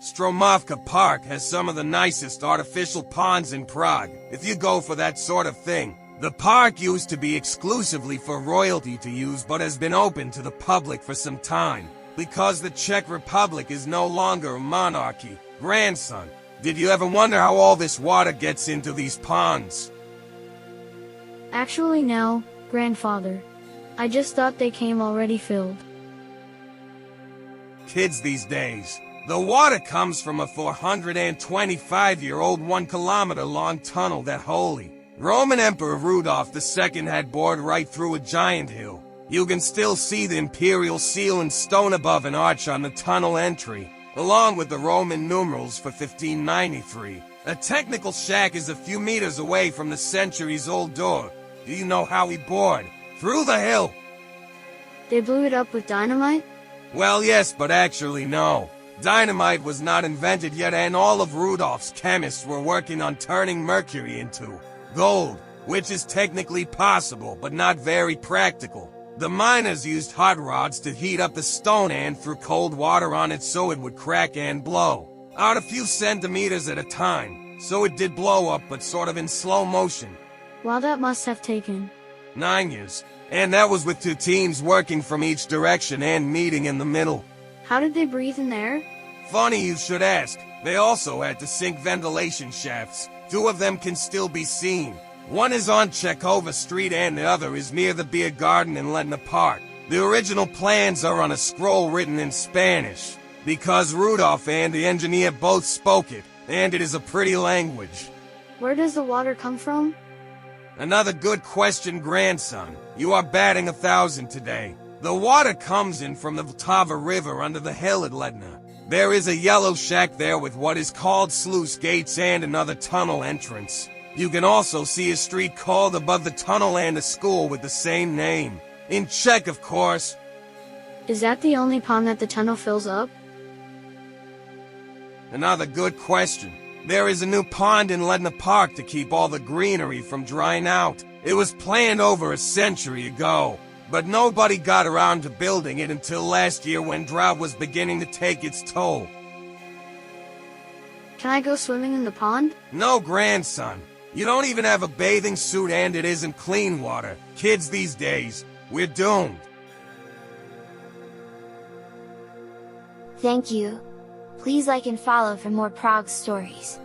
Stromovka Park has some of the nicest artificial ponds in Prague, if you go for that sort of thing. The park used to be exclusively for royalty to use but has been open to the public for some time, because the Czech Republic is no longer a monarchy. Grandson, did you ever wonder how all this water gets into these ponds? Actually no, grandfather. I just thought they came already filled. Kids these days. The water comes from a 425-year-old 1-kilometer-long tunnel that Holy Roman Emperor Rudolf II had bored right through a giant hill. You can still see the imperial seal and stone above an arch on the tunnel entry, along with the Roman numerals for 1593. A technical shack is a few meters away from the centuries-old door. Do you know how he bored? Through the hill! They blew it up with dynamite? Well, yes, but actually no. Dynamite was not invented yet, and all of Rudolph's chemists were working on turning mercury into gold, which is technically possible, but not very practical. The miners used hot rods to heat up the stone and threw cold water on it so it would crack and blow out a few centimeters at a time. So it did blow up, but sort of in slow motion. Well, that must have taken 9 years. And that was with 2 teams working from each direction and meeting in the middle. How did they breathe in there? Funny you should ask. They also had to sink ventilation shafts. 2 of them can still be seen. One is on Chekhova Street and the other is near the beer garden in Letna Park. The original plans are on a scroll written in Spanish, because Rudolf and the engineer both spoke it, and it is a pretty language. Where does the water come from? Another good question, grandson. You are batting 1,000 today. The water comes in from the Vltava River under the hill at Ledna. There is a yellow shack there with what is called sluice gates and another tunnel entrance. You can also see a street called above the tunnel and a school with the same name. In Czech, of course. Is that the only pond that the tunnel fills up? Another good question. There is a new pond in Ledna Park to keep all the greenery from drying out. It was planned over a century ago, but nobody got around to building it until last year when drought was beginning to take its toll. Can I go swimming in the pond? No, grandson. You don't even have a bathing suit and it isn't clean water. Kids these days, we're doomed. Thank you. Please like and follow for more Prague stories.